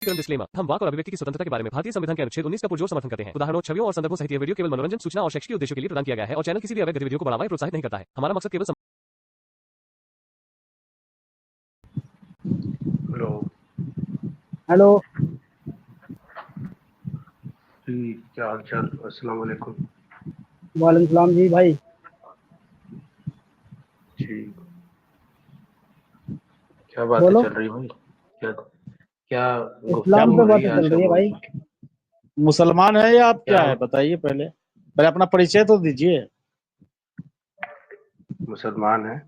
Disclaimer, हम वाक और अभिव्यक्ति की स्वतंत्रता के बारे में भारतीय संविधान के अनुच्छेद 19 का पुरजोर समर्थन करते हैं। उदाहरणों, छवियों और संदर्भों सहित यह वीडियो केवल मनोरंजन, सूचना और शैक्षिक उद्देश्यों के लिए प्रदान किया गया है और चैनल किसी भी अवैध गतिविधियों को बढ़ावा या प्रोत्साहित नहीं करता है। हमारा मकसद केवल हेलो जी, क्या हाल चाल? अस्सलाम वालेकुम। वालेकुम सलाम जी भाई। जी, क्या बातें बोलो। चल रही भाई? क्या क्या इस्लाम गुफ्तगू पे हो रही बातें है चल आज का रही है भाई। मौजूद? मुसलमान है या आप क्या क्या है बताइए। पहले पहले अपना परिचय तो दीजिए। मुसलमान है?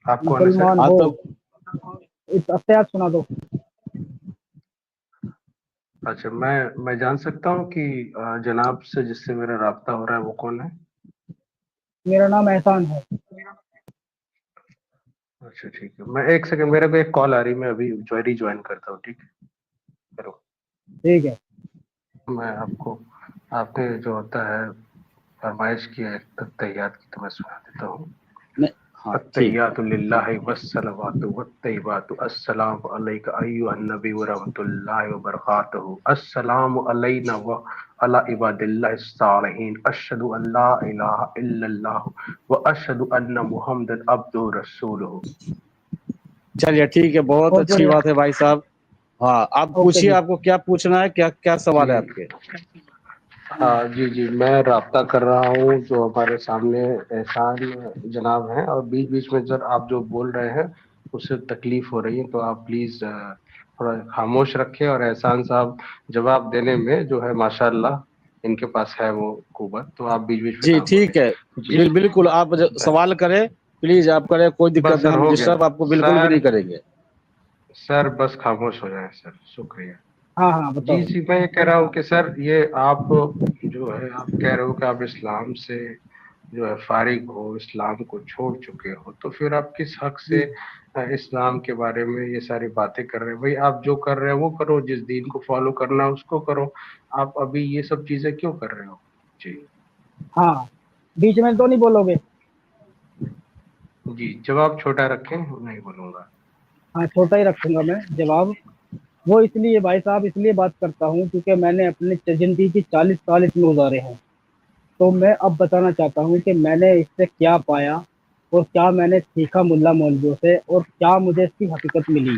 आप कौन है सर? मुसलमान हाँ हो? तो इस अत्यात सुना दो। अच्छा, मैं जान सकता हूँ कि जनाब से जिससे मेरा राब्ता हो रहा है वो कौन है? मेरा नाम एहसान है। अच्छा ठीक है, मैं एक सेकंड, मेरे को एक कॉल आ रही है, मैं अभी ज्वाइन करता हूँ, ठीक है? करो। ठीक है। मैं आपको, आपने जो होता है फरमाइश की है तहियात की, तो मैं सुना देता हूँ। नहीं, हाँ ठीक है। अत्तहियातु लिल्लाहि वस्सलावातु वत्तय्यिबातु अस्सलामु अलैका अय्युहन नबी व रहमतुल्लाहि व बरकातुहू अस्सलामु अलैना व अला इबादिल्लाहिस सालिहीन अशहदु अल्ला इलाहा इल्लल्लाह व अशहदु अन्ना मुहम्मदन अब्दुहु रसूलुहू। चलिए ठीक है, बहुत बहुत अच्छी बढ़िया। बात है भाई साहब। हाँ, आप ओके पूछिए, जी। आपको क्या पूछना है, क्या क्या सवाल है जी आपके। हाँ जी जी, मैं राब्ता कर रहा हूँ, जो हमारे सामने एहसान जनाब हैं, और बीच बीच में जब आप जो बोल रहे हैं उससे तकलीफ हो रही है, तो आप प्लीज थोड़ा खामोश रखें। और एहसान साहब जवाब देने में जो है माशाल्लाह इनके पास है वो कुव्वत, तो आप बीच बीच में जी ना बोलें। ठीक है। जिस बिल्कुल, आप सवाल करें प्लीज, आप करें, कोई बस दिक्कत नहीं, सर, हम हो गया डिस्टर्ब आपको बिल्कुल भी सर। नहीं करेंगे। सर बस खामोश हो जाए सर, शुक्रिया। हाँ हाँ जी बताओ। जी, मैं ये कह रहा हूँ कि सर, ये आप जो है आप कह रहे हो कि आप इस्लाम से जो है फारिग हो, इस्लाम को छोड़ चुके हो, तो फिर आप किस हक से इस्लाम के बारे में ये सारी बातें कर रहे हैं? भाई आप जो कर रहे हो वो करो, जिस दीन को फॉलो करना है उसको करो। आप अभी ये सब चीजें क्यों कर रहे हो? जी हाँ, बीच में तो नहीं बोलोगे? जी, जवाब छोटा रखें, नहीं बोलूंगा। हाँ, छोटा ही रखूंगा मैं जवाब। वो इसलिए भाई साहब इसलिए बात करता हूँ क्योंकि मैंने अपने जिंदगी की 40 साल इसमें गुजारे हैं। तो मैं अब बताना चाहता हूँ कि मैंने इससे क्या पाया और क्या मैंने सीखा मुल्ला मौलवियों से और क्या मुझे इसकी हकीकत मिली।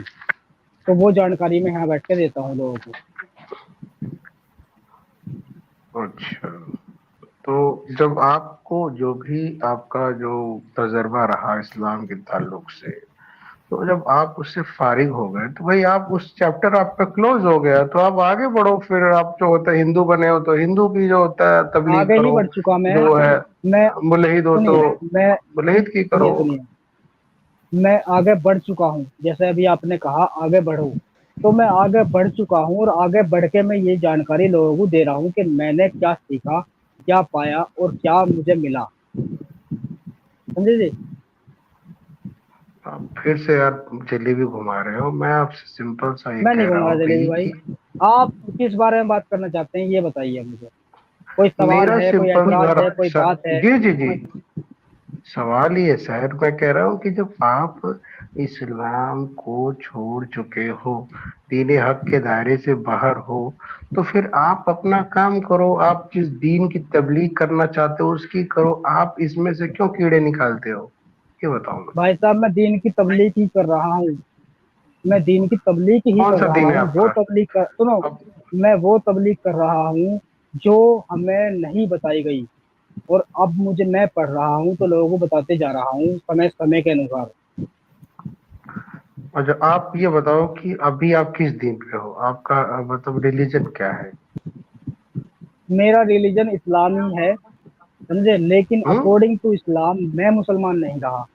तो वो जानकारी मैं यहाँ बैठ के देता हूँ लोगों को। अच्छा, तो जब आपको जो भी आपका जो तजर्बा रहा इस्लाम के ताल्लुक से, तो जब आप उससे फारिग हो गए, तो भाई आप उस चैप्टर आपका क्लोज हो गया, तो आप आगे बढ़ो। फिर आप जो होता है हिंदू बने हो, तो हिंदू की जो होता है तबलीग आगे ही करो, बढ़ चुका जो है मैं मुलहिद हो तो सुनिए मैं मुलहिद की करो। सुनिए सुनिए मैं आगे बढ़ चुका हूँ। जैसे अभी आपने कहा आगे बढ़ो, तो मैं आगे बढ़ चुका हूँ और आगे बढ़ के मैं ये जानकारी लोगों को दे रहा हूँ कि मैंने क्या सीखा, क्या पाया और क्या मुझे मिला। समझे जी? आप फिर से यार जलेबी घुमा रहे हो। मैं आपसे सिंपल सा ये मैं नहीं कह रहा कहूँगा हूँ जलेबी भाई भाई। कि आप किस बारे में बात करना चाहते हैं ये बताइए मुझे। कोई सवाल मेरा है, कोई सिंपल एतराज है, कोई सा बात है? जी जी जी, सवाल ये सर, मैं कह रहा हूँ कि जब आप इस्लाम को छोड़ चुके हो, दीन हक के दायरे से बाहर हो, तो फिर आप अपना काम करो। आप जिस दीन की तबलीग करना चाहते हो उसकी करो। आप इसमें से क्यों कीड़े निकालते हो, ये बताओ मुझे। भाई साहब मैं दीन की तबलीग ही कर रहा हूँ। मैं दीन की तबलीग ही कौन कर सा रहा दीन है हूँ। वो आपका? तबलीग कर सुनो, अब मैं वो तबलीग कर रहा हूँ जो हमें नहीं बताई गई। और अब मैं पढ़ रहा हूँ तो लोगों को बताते जा रहा हूँ समय समय के अनुसार। अच्छा, आप ये बताओ कि अभी आप किस दीन पे हो? आपका मतलब रिलीजन क्या है? मेरा रिलीजन इस्लाम ही है, समझे, लेकिन हम्म, अकॉर्डिंग टू इस्लाम मैं मुसलमान नहीं रहा।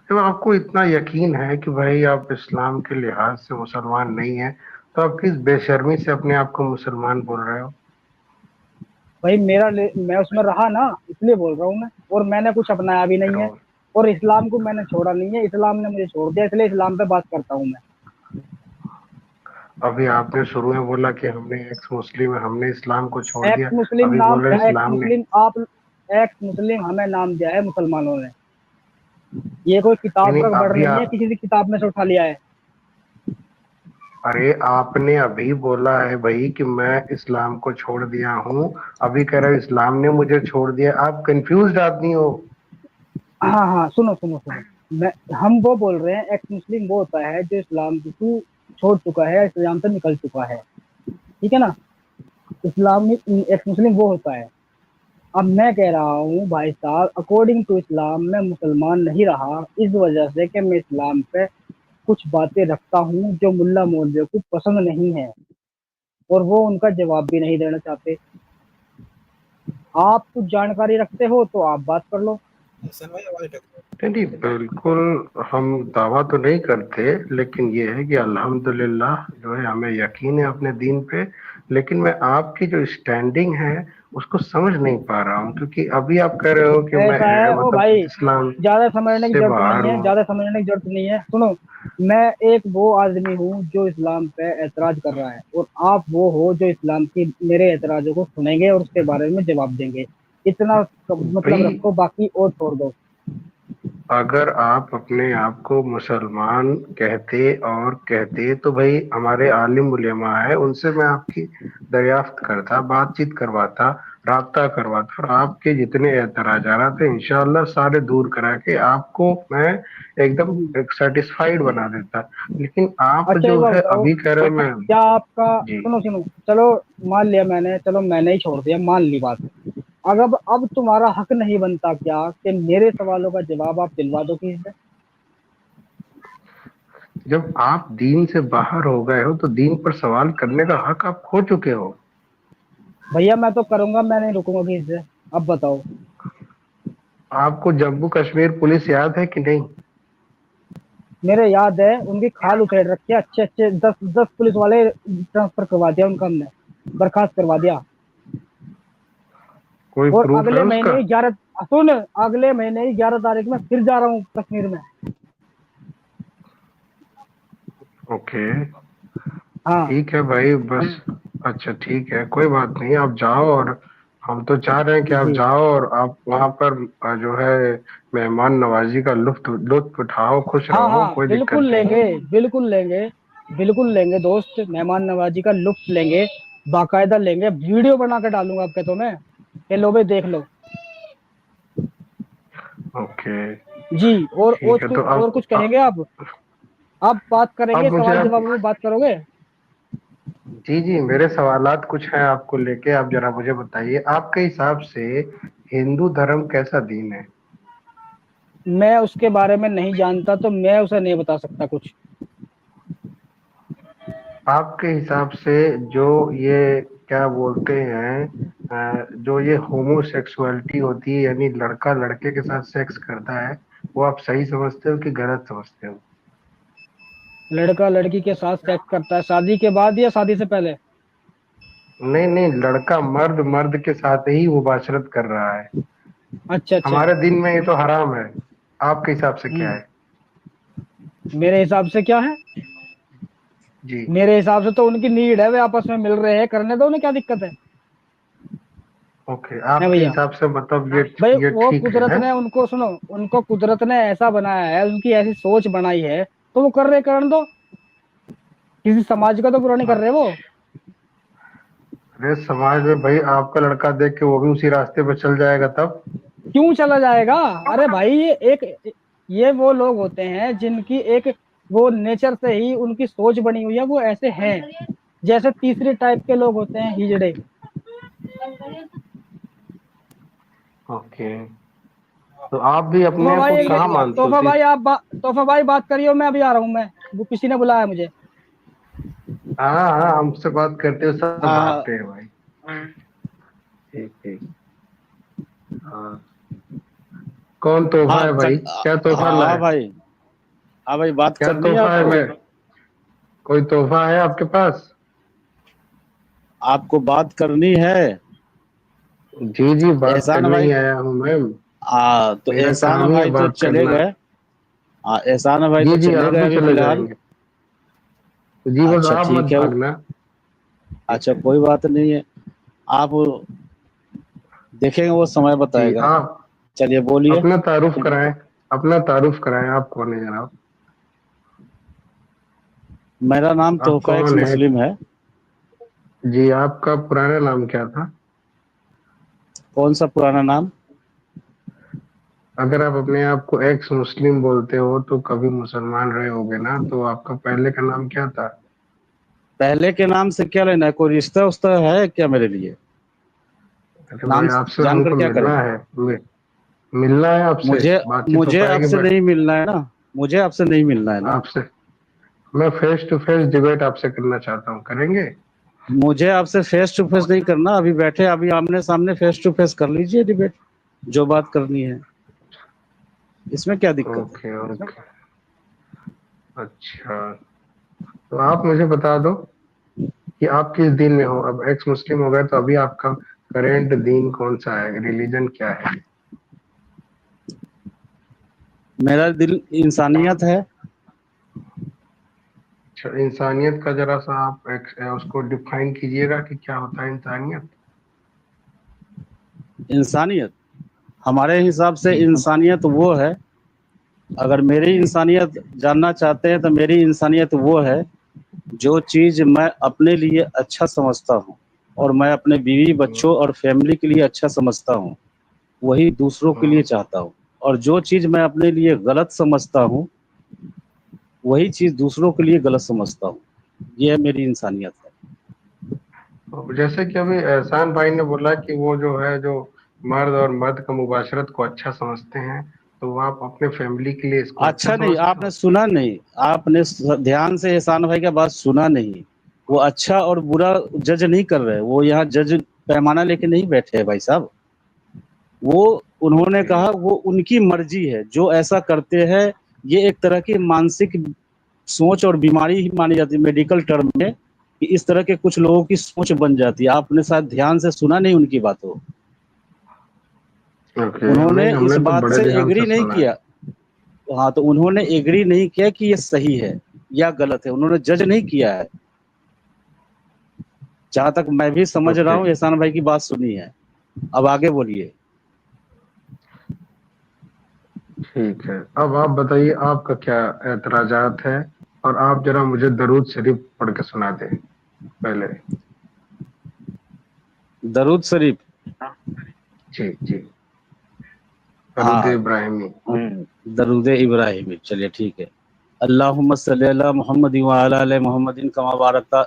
जब आपको इतना यकीन है कि भाई आप इस्लाम के लिहाज से मुसलमान नहीं है, तो आप किस बेशर्मी से अपने आप को मुसलमान बोल रहे हो? भाई मैं उसमें रहा ना, इसलिए बोल रहा हूँ मैं। और मैंने कुछ अपनाया भी नहीं है। देखो, और इस्लाम को मैंने छोड़ा नहीं है, इस्लाम ने मुझे छोड़ दिया, इसलिए इस्लाम पे बात करता हूँ मैं। अभी आपने शुरू में बोला कि हमने एक्स मुस्लिम है, हमने इस्लाम को छोड़ दिया। एक्स मुस्लिम अभी नाम, बोल रहे एक्स इस्लाम ने। मुस्लिम आप, एक्स मुस्लिम हमें नाम दिया है मुसलमानों ने। ये कोई किताब यानी का वर्ड अभी नहीं है, आप, किसी भी किताब में से उठा लिया है। अरे आपने अभी बोला है भाई कि मैं इस्लाम को छोड़ दिया हूँ, अभी कह रहे हो इस्लाम ने मुझे छोड़ दिया। आप कंफ्यूज आदमी हो। हाँ हाँ, सुनो सुनो सुनो, मैं हम वो बोल रहे हैं, एक्स मुस्लिम वो होता है जो इस्लाम को छोड़ चुका है, इस्लाम से निकल चुका है, ठीक है ना। इस्लाम में एक्स मुस्लिम वो होता है। अब मैं कह रहा हूँ भाई साहब, अकॉर्डिंग टू इस्लाम मैं मुसलमान नहीं रहा, इस वजह से कि मैं इस्लाम पे कुछ बातें रखता हूँ जो मुल्ला मौलवियों को पसंद नहीं है, और वो उनका जवाब भी नहीं देना चाहते। आप कुछ जानकारी रखते हो तो आप बात कर लो। नहीं नहीं, बिल्कुल हम दावा तो नहीं करते, लेकिन ये है कि अल्हम्दुलिल्लाह जो है हमें यकीन है अपने दीन पे। लेकिन मैं आपकी जो स्टैंडिंग है उसको समझ नहीं पा रहा हूँ, क्योंकि अभी आप कह रहे हो कि मैं ऐसा है ओ मतलब भाई, इस्लाम ज्यादा समझने की से जरूरत नहीं बाहर है, हूँ। ज्यादा समझने की जरूरत नहीं है। सुनो, मैं एक वो आदमी हूँ जो इस्लाम पे एतराज कर रहा है, और आप वो हो जो इस्लाम की मेरे एतराजों को सुनेंगे और उसके बारे में जवाब देंगे। इतना मतलब भाई रखो, बाकी और छोड़ दो। अगर आप अपने आप को मुसलमान कहते तो भाई हमारे आलिम उलेमा है, उनसे मैं आपकी दरियाफ्त करता, बातचीत करवाता, राब्ता करवाता, और आपके जितने एतराजात थे इंशाअल्लाह सारे दूर करा के आपको मैं एकदम सेटिस्फाइड बना देता। लेकिन आप अच्छा एक जो बात है बताओ, अभी कह रहे हो मैं। क्या आपका, जी। सुनो सुनो, चलो मान लिया मैंने, चलो मैंने ही छोड़ दिया, मान ली बात। अगर अब तुम्हारा हक नहीं बनता क्या कि मेरे सवालों का जवाब आप दिलवा दो किसी से? जब आप दीन से बाहर हो गए हो तो दीन पर सवाल करने का हक आप खो चुके हो। भैया मैं तो करूंगा, मैं नहीं रुकूंगा किसी से। अब बताओ। आपको जम्मू कश्मीर पुलिस याद है कि नहीं? मेरे याद है, उनकी खाल उछेड़ रखी है, अच्छे अच्छे 10 10 पुलिस वाले ट्रांसफर करवा दिया उनका हमने, बर्खास्त करवा दिया। कोई और प्रूफ है अगले उसका? महीने 11, सुन, अगले महीने 11 तारीख में फिर जा रहा हूँ कश्मीर में। ओके, हाँ ठीक है भाई, बस। अच्छा ठीक है, कोई बात नहीं, आप जाओ। और हम तो चाह रहे हैं कि आप जी, जाओ और आप वहां पर जो है मेहमान नवाजी का लुत्फ लुत्फ उठाओ, खुश हाँ रहो, हाँ, कोई बिल्कुल दिक्कत नहीं लेंगे, है। बिल्कुल लेंगे, बिल्कुल लेंगे दोस्त, मेहमान नवाजी का लुत्फ लेंगे, बाकायदा लेंगे, वीडियो बना के डालूंगा आपके तो मैं, ये लो भाई देख लो। ओके जी। ठीक है, तो और कुछ कहेंगे आप बात करेंगे, अब मुझे सवाल आप, जवाब में बात करोगे? जी जी, मेरे सवालात कुछ हैं आपको लेके, आप जरा मुझे बताइए, आपके हिसाब से हिंदू धर्म कैसा दीन है? मैं उसके बारे में नहीं जानता, तो मैं उसे नहीं बता सकता कुछ। आपके हिसाब से जो ये क्या बोलते हैं, जो ये होमोसेक्सुअलिटी होती है, यानी लड़का लड़के के साथ सेक्स करता है, वो आप सही समझते हो कि गलत समझते हो? लड़का लड़की के साथ सेक्स करता है शादी के बाद या शादी से पहले? नहीं नहीं, लड़का मर्द मर्द के साथ ही मुबाशरत कर रहा है। अच्छा अच्छा। हमारे दिन में ये तो हराम है, आपके हिसाब से क्या हम्म। है? मेरे हिसाब से क्या है? जी। मेरे हिसाब से तो उनकी नीड है, वे आपस में मिल रहे हैं, करने दो, उन्हें क्या दिक्कत है? ओके, है आपके भैया। हिसाब से मतलब ये भाई ये वो ठीक कुदरत है? ने उनको, सुनो, उनको कुदरत ने ऐसा बनाया है, उनकी ऐसी सोच बनाई है, तो वो कर रहे, करने दो। किसी समाज का तो बुरा नहीं कर रहे वो। अरे समाज में भाई आपका लड़का देख के वो भी उसी रास्ते पर चल जाएगा तब। क्यों चला जाएगा? अरे भाई ये वो लोग होते हैं जिनकी एक वो नेचर से ही उनकी सोच बनी हुई है, वो ऐसे हैं। जैसे तीसरे टाइप के लोग होते हैं, हिजड़े। ओके, तो आप भी अपने आप को कहाँ मानते हो तीस? तोहफा भाई बात करियो, मैं अभी आ रहा हूँ, मैं वो किसी ने बुलाया मुझे। हाँ हाँ, हमसे बात करते हो सब हाँ भागते हैं भाई। ठीक ठीक। हाँ, कौन तोहफा हाँ है चल, भाई? क्या तोहफा हाँ लाए? भाई, हाँ भाई, बात क्या करनी है तोहफा है? आपको? मैं, कोई तोहफा है आपके पास? आपको बात करनी है? जी जी, बात एहसान करने भाई, ही आया हूँ मैम। तो मेरा एहसान काम ही है भाई तो बात चले करना। गए। हाँ, एहसान भाई जी तो जी, चले आप गए भी अभी चले फिलहाल। जाएंगे। जी, बस अच्छा आप मत ठीक है। भागना। अच्छा कोई बात नहीं है, आप देखेंगे, वो समय जी, बताएगा। आप चलिए बोलिए। अपना तारुफ कराएं, अपना तारुफ कराएं, आप कौन है जनाब? मेरा नाम आप तोहफा एक्स कौन है? मुस्लिम है। जी, आपका पुराना नाम क्या था? कौन सा पुराना नाम? अगर आप अपने आप को एक्स मुस्लिम बोलते हो तो कभी मुसलमान रहे होगे ना, तो आपका पहले का नाम क्या था? पहले के नाम से क्या लेना है? कोई रिश्ता उस्ता है क्या मेरे लिए? अरे भाई, नाम आपसे जानकर हमको क्या मिलना करेंगे? है। मिलना है आपसे, मुझे बातचीत हो मुझे पाएगी आपसे बस नहीं मिलना है ना। मुझे आपसे नहीं मिलना है ना। आपसे। मैं फेस टू फेस डिबेट आपसे करना चाहता हूँ, करेंगे? मुझे आपसे फेस टू फेस नहीं करना। अभी बैठे, अभी आमने सामने फेस टू फेस कर लीजिए डिबेट, जो बात करनी है। इसमें क्या दिक्कत है? ओके ओके, अच्छा। तो आप मुझे बता दो कि आप किस दीन में हो। अब एक्स मुस्लिम हो गए तो अभी आपका करेंट दीन कौन सा है, रिलीजन क्या है? मेरा दिल इंसानियत है। अच्छा, इंसानियत का जरा सा आप उसको डिफाइन कीजिएगा कि क्या होता है इंसानियत। इंसानियत हमारे हिसाब से जी। इंसानियत वो है, अगर मेरी इंसानियत जानना चाहते हैं तो मेरी इंसानियत वो है, जो चीज़ मैं अपने लिए अच्छा समझता हूँ और मैं अपने बीवी बच्चों और फैमिली के लिए अच्छा समझता हूँ, वही दूसरों के लिए चाहता हूँ। और जो चीज़ मैं अपने लिए गलत समझता हूँ, वही चीज़ दूसरों के लिए गलत समझता हूँ। ये मेरी इंसानियत है। तो जैसे कि अभी एहसान भाई ने बोला कि वो जो है, जो मर्द और मर्द का मुबाशरत को अच्छा समझते हैं, तो आप अपने फैमिली के लिए इसको अच्छा अच्छा नहीं, समझते आपने हो? सुना नहीं। आपने ध्यान से एहसान भाई का बात सुना नहीं। वो अच्छा और बुरा जज नहीं कर रहे। वो यहाँ जज पैमाना लेके नहीं बैठे हैं भाई साहब। वो उन्होंने ओके। कहा वो उनकी मर्जी है, जो ऐसा करते हैं। ये एक तरह की मानसिक सोच और बीमारी ही मानी जाती है मेडिकल टर्म में, कि इस तरह के कुछ लोगों की सोच बन जाती है। आपने शायद ध्यान से सुना नहीं उनकी बातों। ओके, उन्होंने नहीं, इस हमने तो बात बड़े से ध्यान से एग्री नहीं सुना है। किया। हाँ, तो उन्होंने एग्री नहीं किया कि ये सही है या गलत है। उन्होंने जज नहीं किया है। जहां तक मैं भी समझ रहा ओके, हूँ, एहसान भाई की बात सुनी है। अब आगे बोलिए। ठीक है। अब आप बताइए आपका क्या एतराजात है, और आप जरा मुझे दरूद शरीफ पढ़ के सुना दें पहले। दरूद शरीफ। जी जी, दरूद हाँ, इब्राहिमी। दरूद इब्राहिमी, चलिए ठीक है। अल्लाहुम्मा सल्ली अला मुहम्मद व अला आलि मुहम्मदिन कमा बारकता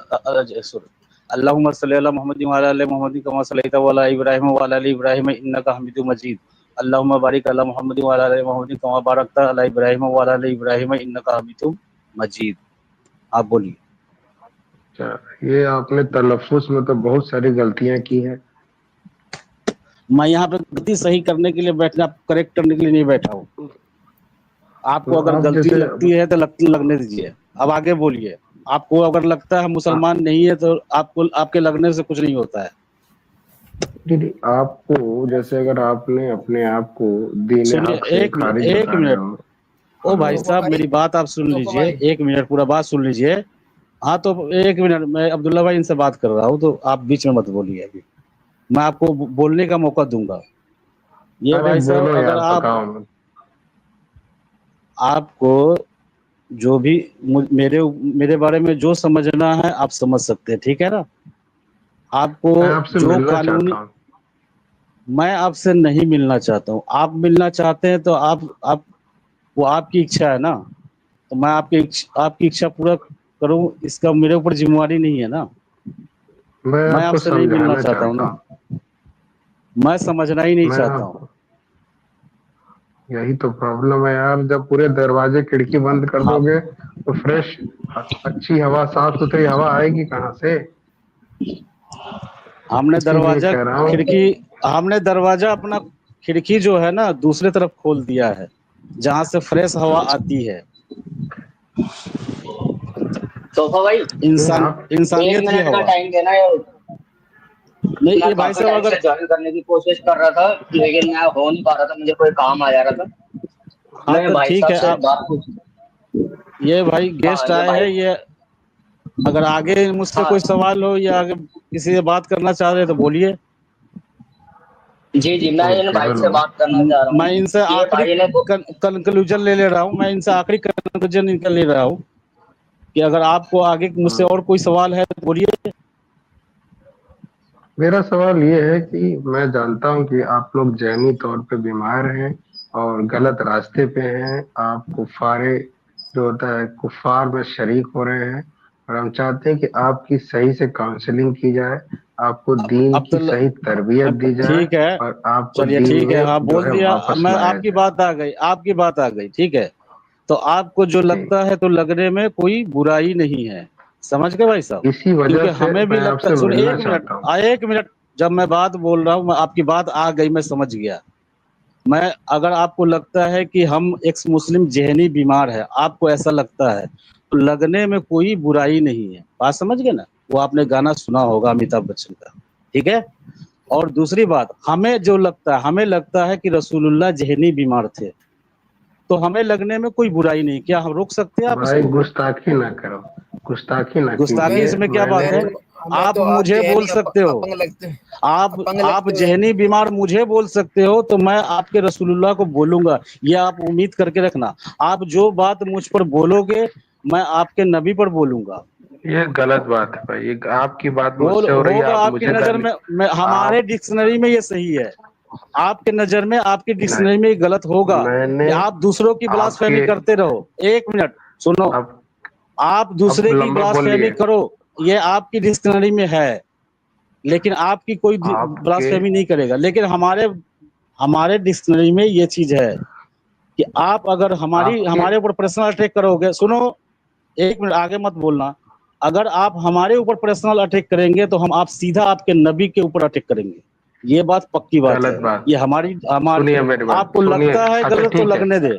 अल्लाहुम्मा सल्ली अला मुहम्मद व अला आलि मुहम्मदिन कमा सल्लैता अला इब्राहिम व अला आलि इब्राहिम इन्नका हमीदुम मजीद। अल्लाहुम्मा बारिक अला मुहम्मद व अला आलि मुहम्मदिन कमा बारकता अला इब्राहिम व अला आलि इब्राहिम इन्नका हमीदुम मजीद। आप बोलिए। अच्छा, ये आपने तलफ़्फ़ुज़ में तो बहुत सारी गलतियां की हैं। मैं यहाँ पे गलती सही करने के लिए बैठना, करेक्ट करने के लिए नहीं बैठा हूँ। आपको तो अगर आप गलती जैसे, लगती है तो लगने दीजिए। अब आगे बोलिए। आपको अगर लगता है मुसलमान नहीं है तो आपको, आपके लगने से कुछ नहीं होता है। दीदी, आपको जैसे अगर आपने अपने आप को दीन सुनिए, हक से एक मिनट, खारिज एक बता रहे मिनट। हो। ओ भाई हेलो। साहब, मेरी बात आप सुन लीजिए। एक मिनट, पूरा बात सुन लीजिए। हाँ, तो एक मिनट, मैं अब्दुल्ला भाई इनसे बात कर रहा हूँ, तो आप बीच में मत बोलिए। अभी मैं आपको बोलने का मौका दूंगा। ये अरे भाई साहब, बोलो अगर यार, पकाओ मत। आपको जो भी मेरे मेरे बारे में जो समझना है आप समझ सकते हैं, ठीक है ना। आपको मैं आपसे जो मिलना चाहता कानूनी, हूँ। मैं आपसे नहीं मिलना चाहता हूँ। आप मिलना चाहते हैं तो आप वो आपकी इच्छा है ना। तो मैं आपकी इच्छा पूरा करूँ, इसका मेरे ऊपर जिम्मेवारी नहीं है ना। मैं मैं आपको आपसे नहीं मिलना समझाना चाहता हूँ चाहता ना। हूँ। मैं समझना ही नहीं मैं चाहता हूँ। आपको, यही तो प्रॉब्लम है यार, जब पूरे दरवाजे खिड़की बंद कर हाँ, दोगे तो फ्रेश, अच्छी हवा, साफ सुथरी हवा आएगी कहाँ से? हमने इसीलिए दरवाजा कह रहा हूँ। खिड़की हमने दरवाजा अपना खिड़की जो है ना दूसरे तरफ खोल दिया है, जहाँ से फ्रेश हवा आती है। सोफा भाई, नहीं इंसान आप, एक इंसानियत की मिनट का हवा। टाइम देना यार। नहीं, मैं ये भाई काफी साहब टाइम अगर, से ज्वाइन करने की कोशिश कर रहा था, लेकिन मैं हो नहीं पा रहा था, मुझे कोई काम आ जा रहा था। हाँ मैं तो भाई ठीक साहब है। से आप, बात पूछ। ये भाई हाँ, गेस्ट ये आए भाई। हैं, ये अगर आगे मुझसे हाँ कोई सवाल हो या आगे किसी से बात करना चाह रहे हैं तो बोलिए। जी जी, मैं इन ओके, भाई से हेलो। बात करना चाह रहा मैं हूँ। इनसे ये आखिरी भाई ने कंक्लूजन ले रहा हूँ। मैं इनसे आखिरी कंक्लूजन निकल ले रहा हूँ। कि अगर आपको आगे मुझसे और कोई सवाल है तो बोलिए। मेरा सवाल ये है कि मैं जानता हूँ कि आप लोग ज़हनी तौर पे बीमार हैं और गलत रास्ते पे हैं, आप कुफारे जो होता है कुफार में शरीक हो रहे हैं, और हम चाहते हैं कि आपकी सही से काउंसलिंग की जाए, आपको दीन अब की तो सही तरबियत दी जाए ठीक है, और आपको चलिए दीन ठीक है, में हाँ जो बोल है दिया। वापस मैं लाया आपकी जाए। बात आ गई, आपकी बात आ गई, ठीक है। तो आपको जो ठीक, लगता है तो लगने में कोई बुराई नहीं है, समझ गए भाई साहब? इसी वजह क्योंकि से हमें भी मैं लगता आपसे है, सुन मिलना एक मिनट, चाहता हूँ। एक मिनट, जब मैं बात बोल रहा हूँ, मैं आपकी बात आ गई, मैं समझ गया। मैं अगर आपको लगता है कि हम एक मुस्लिम जहनी बीमार है, आपको ऐसा लगता है, तो लगने में कोई बुराई नहीं है, बात समझ गए ना? वो आपने गाना सुना होगा अमिताभ बच्चन का, ठीक है। और दूसरी बात, हमें जो लगता है, हमें लगता है कि रसूलुल्लाह जहनी बीमार थे, तो हमें लगने में कोई बुराई नहीं। क्या हम रोक सकते हैं आप भाई इसको? गुस्ताखी ना करो, गुस्ताखी ना गुस्ताखी कीजिए। इसमें क्या बात मैंने है? हमें आप तो आप मुझे बोल जहनी सकते हो, अपंग लगते हैं, आप अपंग आप लगते जहनी हैं। बीमार मुझे बोल सकते हो, तो मैं आपके रसूलुल्लाह को बोलूंगा। ये आप उम्मीद करके रखना, आप जो बात मुझ पर बोलोगे मैं आपके नबी पर बोलूंगा। ये गलत बात है भाई, ये आपकी बात बोल मुझसे हो रही है, होगा आप आपकी मुझे नजर गाली में हमारे आप डिक्शनरी में ये सही है, आपके नजर में, आपकी डिक्शनरी में नहीं, ये गलत होगा मैंने कि आप दूसरों की ब्लास्फेमी आपके करते रहो। एक मिनट सुनो, अब आप अब दूसरे की लंबा ब्लास्फेमी बोलिए। करो, ये आपकी डिक्शनरी में है, लेकिन आपकी कोई आपके ब्लास्फेमी नहीं करेगा। लेकिन हमारे हमारे डिक्शनरी में ये चीज है कि आप अगर आपके हमारे ऊपर पर्सनल अटैक करोगे, सुनो एक मिनट आगे मत बोलना, अगर आप हमारे ऊपर पर्सनल अटैक करेंगे तो हम आप सीधा आपके नबी के ऊपर अटैक करेंगे। ये बात पक्की बात गलत है, बात, ये हमारी सुनिए मेरी बात, आपको सुनिए। लगता है अच्छा गलत तो ठीक है, लगने दे।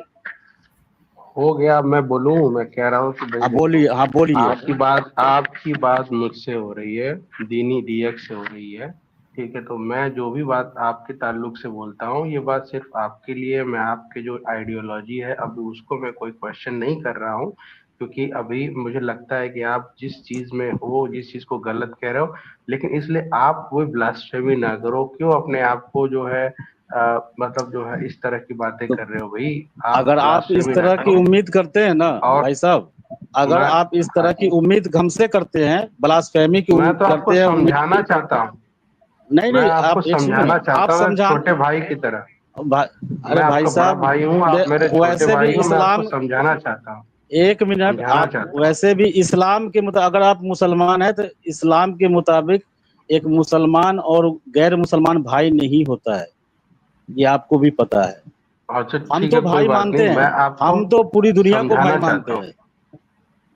हो गया। अब मैं बोलूं, मैं कह रहा हूँ कि भाई हाँ देखो, बोलिए, हाँ बोलिए। आपकी बात मुझसे हो रही है, दीनी दियक से हो रही है, ठीक है। तो मैं जो भी बात आपके ताल्लुक से बोलता हूँ, ये बात सिर्फ आपके लिए, मैं आपके जो आइडियोलॉजी है अभी उसको मैं कोई क्वेश्चन नहीं कर रहा हूँ, क्योंकि अभी मुझे लगता है कि आप जिस चीज में हो, जिस चीज को गलत कह रहे हो, लेकिन इसलिए आप कोई ब्लास्फेमी ना करो। क्यों अपने आप को जो है मतलब जो है इस तरह की बातें तो कर रहे हो भाई, आप अगर आप इस ब्लास्फेमी ना तरह की करो। उम्मीद करते हैं ना और भाई साहब, अगर मैं आप इस हाँ तरह की जी, उम्मीद हमसे करते हैं, ब्लास्फेमी की मैं उम्मीद तो आपको करते हैं, समझाना चाहता हूँ, नहीं मैं नहीं, आपको आप एक सुनिए, समझाना आप चाहता हूँ, एक समझा छोटे भाई की तरह। अरे मैं भाई आपका बड़ा साहब, भाई हूँ, आप मेरे छोटे वैसे भी भाई हो, मैं आपको इस्लाम, समझाना चाहता हूँ, एक मिनट, समझाना आप चाहता हूँ। वैसे भी इस्लाम के अगर आप मुसलमान हैं तो इस्लाम के मुताबिक एक मुसलमान और गैर मुसलमान भाई नहीं होता है, ये आपको भी पता है। अच्छा हम ठीक तो है, कोई भाई बात मानते नहीं, मैं हैं, आपको हम तो पूरी दुनिया को भाई समझाना मानते चाहता हूँ। हैं।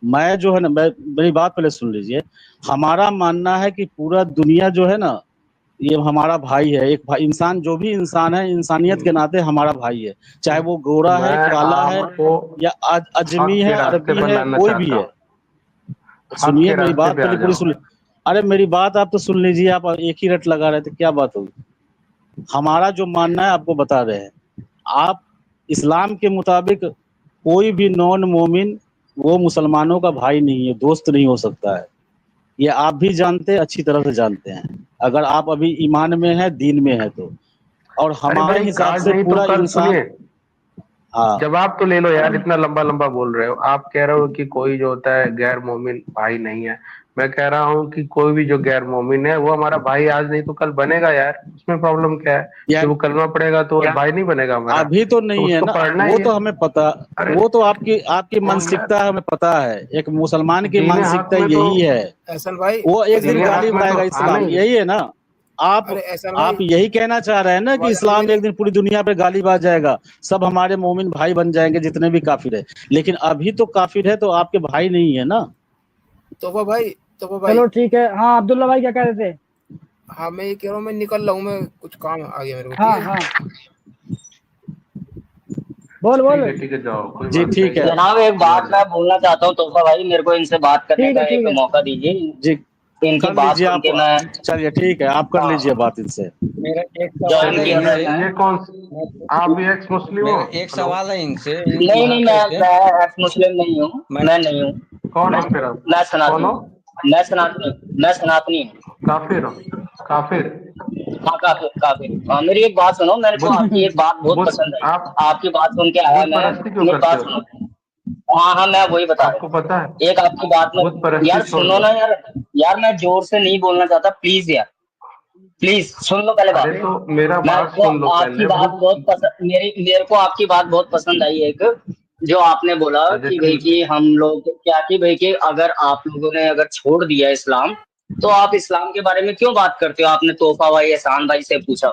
मैं जो है ना, मेरी बात पहले सुन लीजिए। हमारा मानना है कि पूरा दुनिया जो है ना, ये हमारा भाई है। एक भाई, इंसान जो भी इंसान है, इंसानियत के नाते हमारा भाई है, चाहे वो गोरा है, मैं काला है, आपको या अजमी हक है, के रास्ते अरबी पर है, लाना कोई भी चाहता है। हूँ, हक सुनिए के मेरी रास्ते बात पे आ पहले पूरी जाओ। सुन। अरे मेरी बात आप तो सुन लीजिए, आप एक ही रट लगा रहे थे, क्या बात होगी? हमारा जो मानना है आपको बता रहे हैं। आप इस्लाम के मुताबिक कोई भी नॉन मोमिन वो मुसलमानों का भाई नहीं है, दोस्त नहीं हो सकता है। ये आप भी जानते हैं, अच्छी तरह से जानते हैं, अगर आप अभी ईमान में है, दीन में है तो। और अरे हमारे भाई हिसाब आज से नहीं तो पूरा कल, इंसान, सुनिए, हाँ जवाब तो ले लो यार, इतना लंबा लंबा बोल रहे हो। आप कह रहे हो कि कोई जो होता है गैर मोमिन भाई नहीं है, मैं कह रहा हूँ कि कोई भी जो गैर मोमिन है वो हमारा भाई आज नहीं तो कल बनेगा यार, उसमें प्रॉब्लम क्या है? कि यार वो कलमा पड़ेगा तो वो भाई नहीं बनेगा हमारा? अभी तो तो नहीं है उसको ना, पढ़ना वो ही है। तो हमें पता, अरे वो तो आपकी आपकी ओ यार, मानसिकता है, हमें पता है, एक मुसलमान की दीन हक मानसिकता में तो, यही है। एहसन भाई, वो एक दिन दीन एहसन गाली हक में तो पाएगा आना इस्लाम, ही है। यही है ना? आप अरे एहसन आप भाई, यही कहना चाह रहे हैं ना कि आवाज आ रही इस्लाम मेरी? एक दिन पूरी दुनिया पे गाली बाज जाएगा, सब हमारे मोमिन भाई बन जाएंगे जितने भी काफिर है। लेकिन अभी तो काफिर है तो आपके भाई नहीं है ना। तोहफा भाई, तोहफा भाई। चलो ठीक है। हाँ अब्दुल्ला भाई क्या कह रहे थे? हाँ मैं ये कह रहा हूँ, मैं निकल रहा हूँ, मैं कुछ काम आ गया मेरे को, ठीक हाँ है? हाँ बोल बोल। ठीक है, जाओ, कोई जी बात ठीक नहीं है, है, जनाब एक बात समझ मैं गया। बोलना चाहता हूँ तोहफा भाई, मेरे को इनसे बात करने ठीक का है ठीक एक है। मौका दीजिए। जी इनकी कर बात लीजिए सुन आप, के मैं, चलिए ठीक है, आप कर लीजिए हाँ, बात इनसे। मेरा एक जो सवाल है इनकी ये हमें, इनसे। ये कौन, मैं आप भी एक्स मुस्लिम हो? मेरा एक हेलो, सवाल है इनसे, नहीं यहाँ नहीं, पे मैं थे। एक्स मुस्लिम नहीं हूँ, मैं मैं नहीं हूँ। कौन मैं हो फिर आप? मैं कौन सनातनी हो? हूँ, मैं सनातनी हूँ। काफिर हो? काफिर? हाँ काफिर काफिर। मेरी एक बात सुनो, मेरे को बुत आपकी एक बात बहुत बुत पसंद आई। आप आपकी बात सुन के आया बुत मैं, परस्ती क्यों मेरी करते बात हो? सुनो। हाँ हाँ, मैं वही बता आपको रहा पता है हूँ। एक आपकी बात में, बुत परस्ती यार छोड़ सुनो दो। ना यार, यार मैं जोर से नहीं बोलना चाहता, प्लीज यार, प्लीज सुन लो पहले बात। अरे तो मेरा मैं बात को सुन लो आपकी पहले। बात बुत बहुत पसंद, मेरे को आपकी बात बहुत पसंद आई एक, जो आपने बोला अच्छा कि भाई ठीक है। कि हम लोग क्या, कि भाई कि अगर आप लोगों ने अगर छोड़ दिया इस्लाम, तो आप इस्लाम के बारे में क्यों बात करते हो, आपने तोहफा भाई एहसान भाई से पूछा।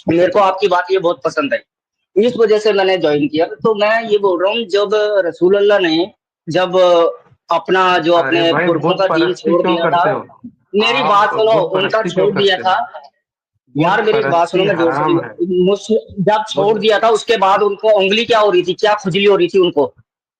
मेरे को आपकी बात ये बहुत पसंद आई, इस वजह से मैंने ज्वाइन किया। तो मैं ये बोल रहा हूँ, जब रसूल अल्लाह ने जब अपना जो अरे अपने भाई पुरखों बुत का दीन परस्ती छोड़ क्यों दिया था, करते हो? मेरी आप बात सुनो, बुत उनका परस्ती क्यों छोड़ दिया करते था, हो? यार बुत मेरी बात सुनो, परस्ती मैं जोर से हराम है। जब छोड़ बुत दिया था उसके बाद उनको उंगली क्या हो रही थी, क्या खुजली हो रही थी उनको,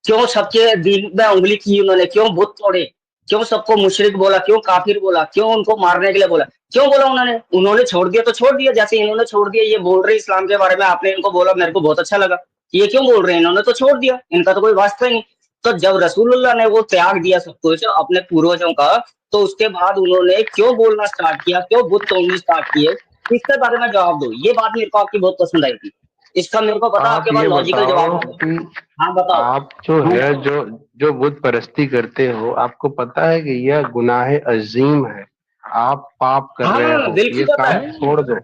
क्यों सबके दिल में उंगली की उन्होंने, क्यों बुत तोड़े, क्यों सबको मुशरिक बोला, क्यों काफिर बोला, क्यों उनको मारने के लिए बोला, क्यों बोला उन्होंने? उन्होंने छोड़ दिया तो छोड़ दिया, जैसे इन्होंने छोड़ दिया, ये बोल रहे इस्लाम के बारे में, आपने इनको बोला, मेरे को बहुत अच्छा लगा, ये क्यों बोल रहे हैं, इन्होंने तो छोड़ दिया, इनका तो कोई वास्ता ही नहीं। तो जब रसूलुल्लाह ने वो त्याग दिया सब कुछ अपने पूर्वजों का, तो उसके बाद उन्होंने क्यों बोलना स्टार्ट किया, क्यों बुत तोड़ने स्टार्ट किए, इसके बारे में जवाब दो। ये बात मेरे को आपकी बहुत पसंद आई थी, इसका मेरे को पता आप आपके पास ये लॉजिकल जवाब बताओ होगा। कि हाँ बताओ। आप जो है जो जो बुत परस्ती करते हो, आपको पता है कि यह गुनाह अजीम है। आप पाप कर रहे हाँ हो, बिल्कुल ये पता काम है, छोड़ दो।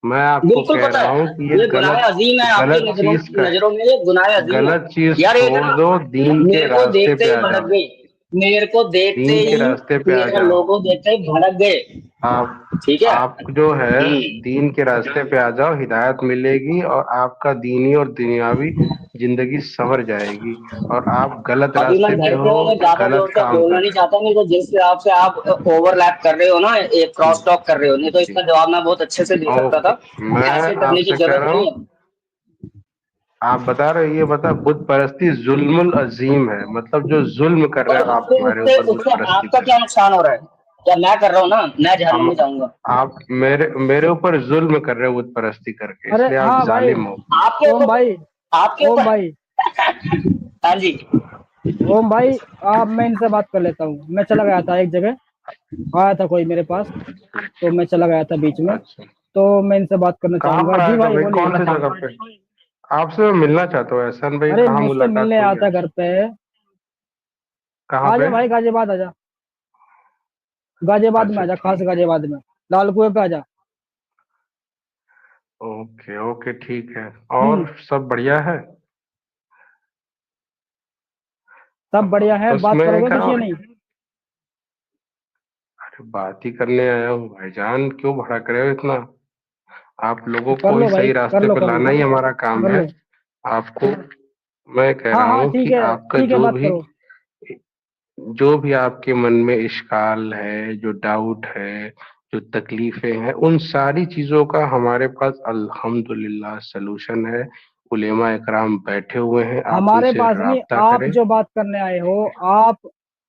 मैं आपको बिल्कुल कह पता रहा है, हूँ कि ये ये गुनाह गलत अजीम है, आपकी गलत नजरों चीज का नजरों में ये गुनाह अजीम है। गलत चीज यार एक छोड़ ना, दो, दीन के मेरे को रास्ते देखते पे ही आ भड़क जाओ। गई, मेरे को देखते दीन के ही रास्ते पे आ 13 जाओ। लोगों देखते ही भड़क गए। आप ठीक है। आप जो है हम्म। दीन के रास्ते पे आ जाओ, हिदायत मिलेगी और आपका दीनी और दुनियावी जिंदगी संवर जाएगी। और आप गलत अभी मैं रास्ते पे घर पे हो, हूँ, मैं ज्यादा जोर गलत से काम बोलना कर नहीं रहे चाहता, नहीं तो जिस हिसाब से आप ओवरलैप कर रहे हो ना, एक हो। क्रॉस टॉक कर रहे हो, नहीं तो जी, इसका जवाब मैं बहुत अच्छे से दे सकता ओके। था, मैं ऐसे करने की आपसे कह जरूरत रहा नहीं है। हूँ, आप बता रहे हो, ये बता, बुत परस्ती जुल्मुल अजीम है, मतलब जो जुल्म कर रहे पर हो आप, उससे हमारे उससे ऊपर बुत उससे परस्ती आपका कर। क्या नुकसान हो रहा है? क्या मैं कर रहा हूँ ना, मैं जहन्नुम हम में जाऊंगा? आप मेरे मेरे ऊपर जुल्म कर रहे हो बुत परस्ती करके, अरे इसलिए आप हाँ भाई, जालिम हो। आपके ओम ऊपर, भाई, आपके ओम ऊपर। भाई, हाँ जी। ओम भाई, आप, मैं इनसे बात कर लेता हूँ। मैं चला गया था एक जगह, आया था कोई मेरे पास, तो मैं चला गया था बीच में, अच्छा, तो मैं इनसे बात करना कहाँ चाहूंगा। पर जी आया था भाई भाई, बोलिए। कौन सी जगह पे? आपसे मैं मिलना चाहता हूँ एहसान भाई, अरे कहाँ मुझसे मुलाकात मिलने हुई आता आपसे? घर पे। कहाँ आजा पे? भाई, गाजियाबाद आजा, गाजियाबाद में अच्छा आजा, खास ठीक। गाजियाबाद में, लाल कुएं पे आजा। ओके ओके ठीक है। हम्म। और सब बढ़िया है? सब बढ़िया है, बस बात मैं करोगे कह कुछ रहा या हूँ, नहीं? अरे बात ही करने आया हूँ भाईजान, क्यों भड़क रहे हो इतना? आप लोगों कर को ही लो भाई, सही कर रास्ते लो, पे कर लो, लाना ही हमारा काम कर है। लो। आपको मैं कह हाँ रहा हाँ हूँ ठीक कि है, आपका ठीक है, बात करो। जो भी आपके मन में इश्काल है, जो डाउट है, जो तकलीफें हैं, उन सारी चीजों का हमारे पास अल्हम्दुलिल्लाह सलूशन है। उलेमा इकराम बैठे हुए हैं, आप हमारे उनसे पास नहीं, राब्ता आप करें। जो बात करने आए हो, आप,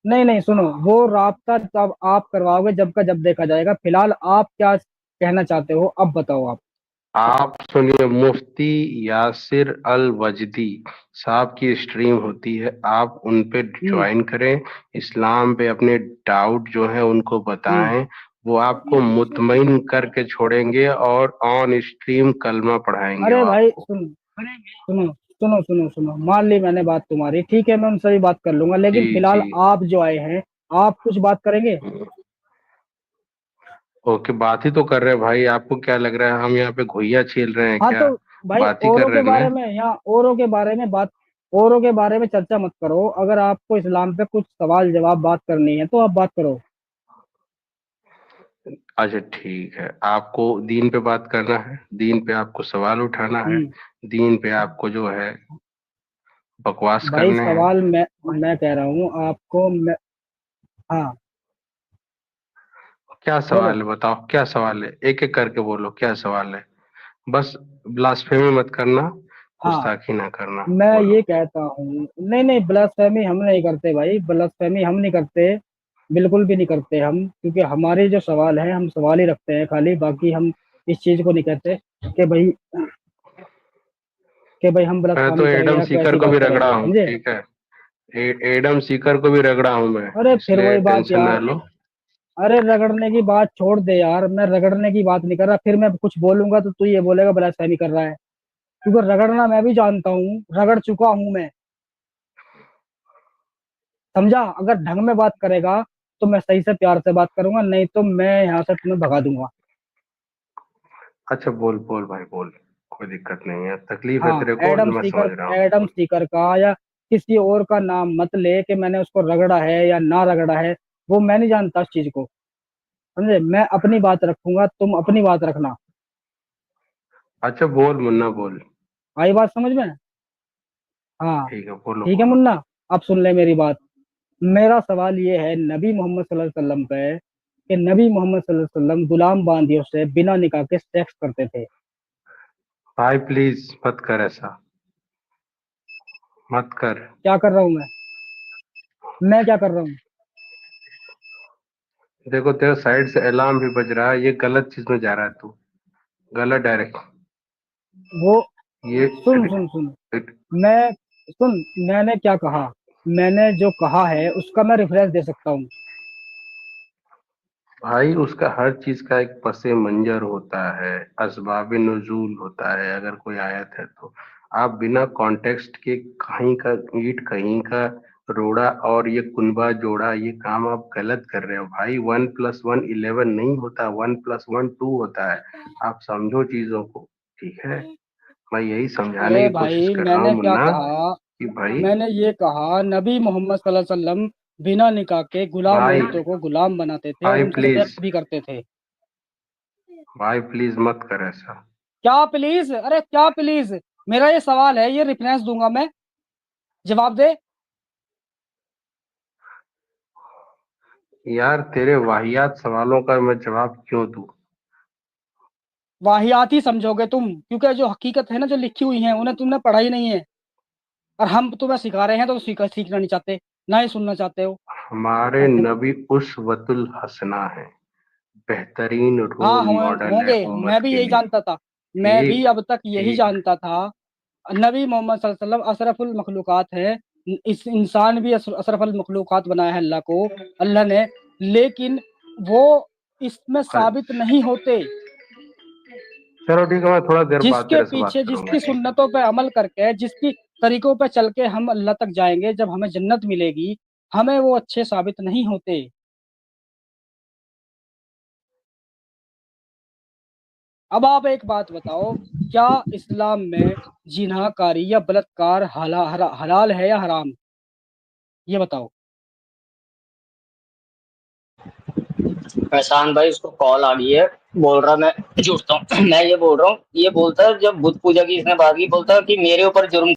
नहीं नहीं सुनो, वो राब्ता तब आप करवाओगे जब का जब देखा जाएगा। फिलहाल आप क्या कहना चाहते हो, अब बताओ आप। आप सुनिए, मुफ्ती यासिर अल वजदी साहब की स्ट्रीम होती है, आप उन पे हम्म। ज्वाइन करें। इस्लाम पे अपने डाउट जो है उनको हम्म। बताएं। वो आपको मुतमईन करके छोड़ेंगे और ऑन स्ट्रीम कलमा पढ़ाएंगे अरे वो भाई आपको। सुनो, सुनो, मान ली मैंने बात तुम्हारी, ठीक है, मैं उनसे भी बात कर लूंगा, जी लेकिन फिलहाल जी। आप जो आए हैं, आप कुछ बात करेंगे? ओके, बात ही तो कर रहे हैं भाई, आपको क्या लग रहा है हम यहाँ पे घुइया छील रहे हैं हाँ क्या? तो भाई, बात ही कर औरों रहे के हैं बारे ना। में, यहाँ औरों के बारे में बात, औरों के बारे में चर्चा मत करो। अगर आपको इस्लाम पे कुछ सवाल जवाब बात करनी है तो आप बात करो। अच्छा ठीक है, आपको दीन पे बात करना है, दीन पे आपको सवाल उठाना है, हम्म। दीन पे आपको जो है बकवास भाई करने हैं। सवाल मैं कह रहा हूँ आपको, मैं, हाँ क्या बोलो। सवाल है बताओ, क्या सवाल है, एक एक करके बोलो क्या सवाल है। बस ब्लास्फेमी मत करना, हाँ, गुस्ताखी ना करना, मैं बोलो। ये कहता हूँ, नहीं नहीं, ब्lasphemy हम नहीं करते भाई, ब्lasphemy हम नहीं करते, बिल्कुल भी नहीं करते हम, क्योंकि हमारे जो सवाल है, हम सवाल ही रखते हैं खाली, बाकी हम इस चीज को नहीं कहते कि भाई, कि भाई हम मैं तो ब्lasphemy करेंगे एडम या सीकर कैसी को बात भी रगड़ा करेंगे, हूँ, समझे? ठीक है। एडम सीकर को भी रगड़ा हूँ मैं, अरे फिर इसलिए वही बात टेंशन ना यार, लो। अरे रगड़ने की बात छोड़ दे यार, मैं रगड़ने की बात नहीं कर रहा, फिर मैं कुछ बोलूंगा तो तू ये बोलेगा ब्lasphemy कर रहा है, क्योंकि रगड़ना मैं भी जानता हूँ, रगड़ चुका हूँ मैं। समझा? अगर ढंग में बात करेगा तो मैं सही से प्यार से बात करूंगा, नहीं तो मैं यहाँ से तुम्हें भगा दूंगा। अच्छा बोल बोल भाई बोल, कोई दिक्कत नहीं है, तकलीफ है हाँ, तेरे को मैं समझ रहा हूँ, एडम बोल। सीकर का या किसी और का नाम मत ले कि मैंने उसको रगड़ा है या ना रगड़ा है, वो मैं नहीं जानता उस चीज को, समझे? मैं अपनी बात रखूंगा, तुम अपनी बात रखना। अच्छा बोल मुन्ना बोल। आई बात समझ में? हाँ, ठीक है बोलो ठीक है बोलो। मुन्ना, अब सुन ले मेरी बात। मेरा सवाल ये है नबी मोहम्मद सल्लल्लाहु अलैहि वसल्लम पे कि नबी मोहम्मद सल्लल्लाहु अलैहि वसल्लम गुलाम बांदियों से बिना निकाह के सेक्स करते थे। भाई प्लीज मत कर ऐसा, मत कर। क्या कर रहा हूँ मैं क्या कर रहा हूँ? देखो तेरे साइड से अलार्म भी बज रहा है, ये गलत चीज में जा रहा है तू, गलत डायरेक्ट। वो ये सुन सुन सुन मैं सुन, मैंने क्या कहा? मैंने जो कहा है उसका मैं रेफरेंस दे सकता हूँ। भाई उसका हर चीज का एक पसे मंजर होता है, असबाब नुजूल होता है, अगर कोई आयत है तो आप बिना कॉन्टेक्स्ट के कहीं का ईंट कहीं का रोड़ा और ये कुनबा जोड़ा, ये काम आप गलत कर रहे हो भाई। 1+1 11 नहीं होता, 1+1 2 होता है, आप समझो चीजों को, ठीक है? मैं यही समझाने अरे की कोशिश भाई कर रहा हूँ मैंने क्या मुन्ना कहा? कि भाई, मैंने ये कहा नबी मोहम्मद सल्लल्लाहु अलैहि वसल्लम बिना निकाह के गुलाम भाई औरतों को गुलाम बनाते थे और भाई उनसे प्लीज, सेक्स भी करते थे। भाई प्लीज मत कर ऐसा। क्या प्लीज? अरे क्या प्लीज? मेरा ये सवाल है, ये रेफरेंस दूंगा मैं, जवाब दे। यार तेरे वाहियात सवालों का मैं जवाब क्यों दूं? वाहियात ही समझोगे तुम, क्योंकि जो हकीकत है ना, जो लिखी हुई है, उन्हें तुमने पढ़ा ही नहीं है, और हम तुम्हें सिखा रहे हैं तो सीखना नहीं चाहते, ना ही सुनना चाहते हो। हमारे नबी उसवतुल हसना है, बेहतरीन हाँ, रोल मॉडल है होंगे, उम्मत मैं भी के यही लिए। जानता था, मैं भी ठीक अब तक यही ठीक। जानता था। नबी मोहम्मद सल्लल्लाहु अलैहि वसल्लम अशरफुल मखलूकात है, इस इंसान भी अशरफुल मखलूकात बनाया है अल्लाह को, अल्लाह ने, लेकिन वो इसमें साबित नहीं होते। चलो ठीक है, मैं थोड़ा देर बाद जिसके तेरे से बात पीछे, करूंगा, जिसकी ठीक है? सुन्नतों पे अमल करके, जिसकी तरीकों पे चल के हम अल्लाह तक जाएंगे, जब हमें जन्नत मिलेगी, हमें वो अच्छे साबित नहीं होते। अब आप एक बात बताओ, क्या इस्लाम में जिनाहकारी या बलात्कार हलाल है या हराम? ये बताओ। एहसान भाई उसको कॉल आ गई है, बोल रहा मैं जुड़ता हूँ। मैं ये बोल रहा हूँ, ये बोलता है जब बुत पूजा की इसने बात की, बोलता है कि मेरे ऊपर जुर्म